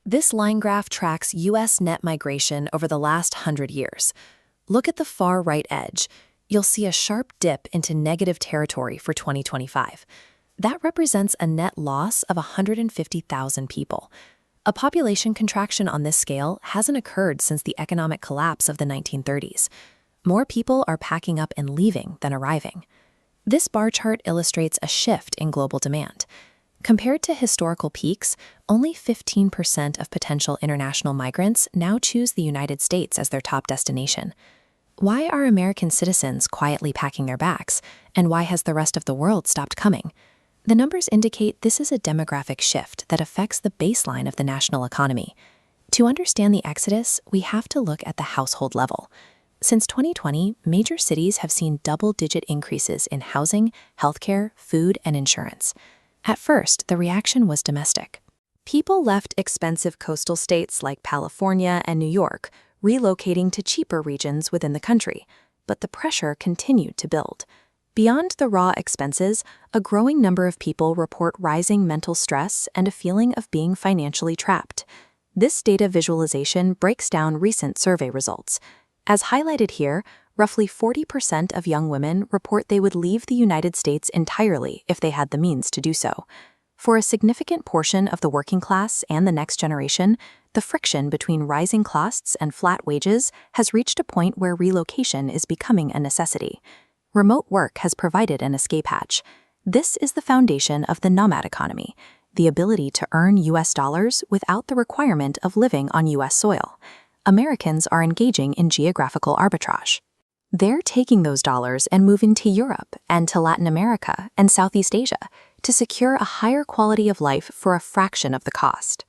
This line graph tracks U.S. net migration over the last 100 years. Look at the far right edge. You'll see a sharp dip into negative territory for 2025. That represents a net loss of 150,000 people. A population contraction on this scale hasn't occurred since the economic collapse of the 1930s. More people are packing up and leaving than arriving. This bar chart illustrates a shift in global demand. Compared to historical peaks, only 15% of potential international migrants now choose the United States as their top destination. Why are American citizens quietly packing their bags, and why has the rest of the world stopped coming? The numbers indicate this is a demographic shift that affects the baseline of the national economy. To understand the exodus, we have to look at the household level. Since 2020, major cities have seen double-digit increases in housing, healthcare, food, and insurance. At first, the reaction was domestic. People left expensive coastal states like California and New York, relocating to cheaper regions within the country, but the pressure continued to build. Beyond the raw expenses, a growing number of people report rising mental stress and a feeling of being financially trapped. This data visualization breaks down recent survey results. As highlighted here, roughly 40% of young women report they would leave the United States entirely if they had the means to do so. For a significant portion of the working class and the next generation, the friction between rising costs and flat wages has reached a point where relocation is becoming a necessity. Remote work has provided an escape hatch. This is the foundation of the nomad economy, the ability to earn U.S. dollars without the requirement of living on U.S. soil. Americans are engaging in geographical arbitrage. They're taking those dollars and moving to Europe and to Latin America and Southeast Asia to secure a higher quality of life for a fraction of the cost.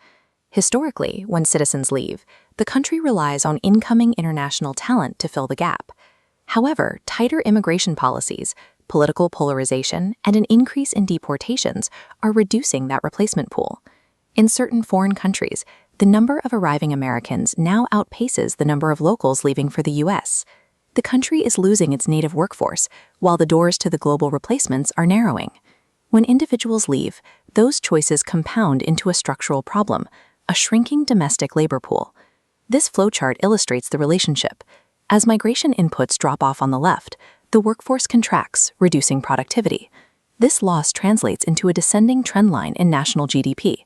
Historically, when citizens leave, the country relies on incoming international talent to fill the gap. However, tighter immigration policies, political polarization, and an increase in deportations are reducing that replacement pool. In certain foreign countries, the number of arriving Americans now outpaces the number of locals leaving for the U.S. The country is losing its native workforce, while the doors to the global replacements are narrowing. When individuals leave, those choices compound into a structural problem, a shrinking domestic labor pool. This flowchart illustrates the relationship. As migration inputs drop off on the left, the workforce contracts, reducing productivity. This loss translates into a descending trend line in national GDP.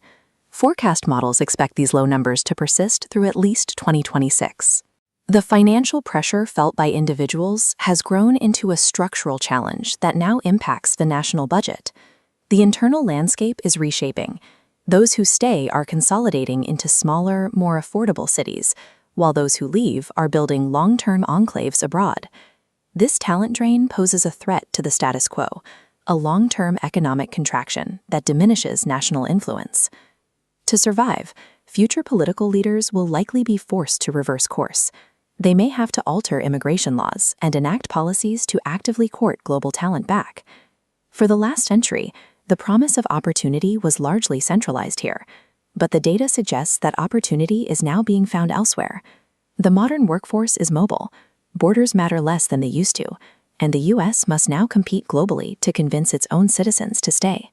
Forecast models expect these low numbers to persist through at least 2026. The financial pressure felt by individuals has grown into a structural challenge that now impacts the national budget. The internal landscape is reshaping. Those who stay are consolidating into smaller, more affordable cities, while those who leave are building long-term enclaves abroad. This talent drain poses a threat to the status quo, a long-term economic contraction that diminishes national influence. To survive, future political leaders will likely be forced to reverse course. They may have to alter immigration laws and enact policies to actively court global talent back. For the last century, the promise of opportunity was largely centralized here, but the data suggests that opportunity is now being found elsewhere. The modern workforce is mobile, borders matter less than they used to, and the U.S. must now compete globally to convince its own citizens to stay.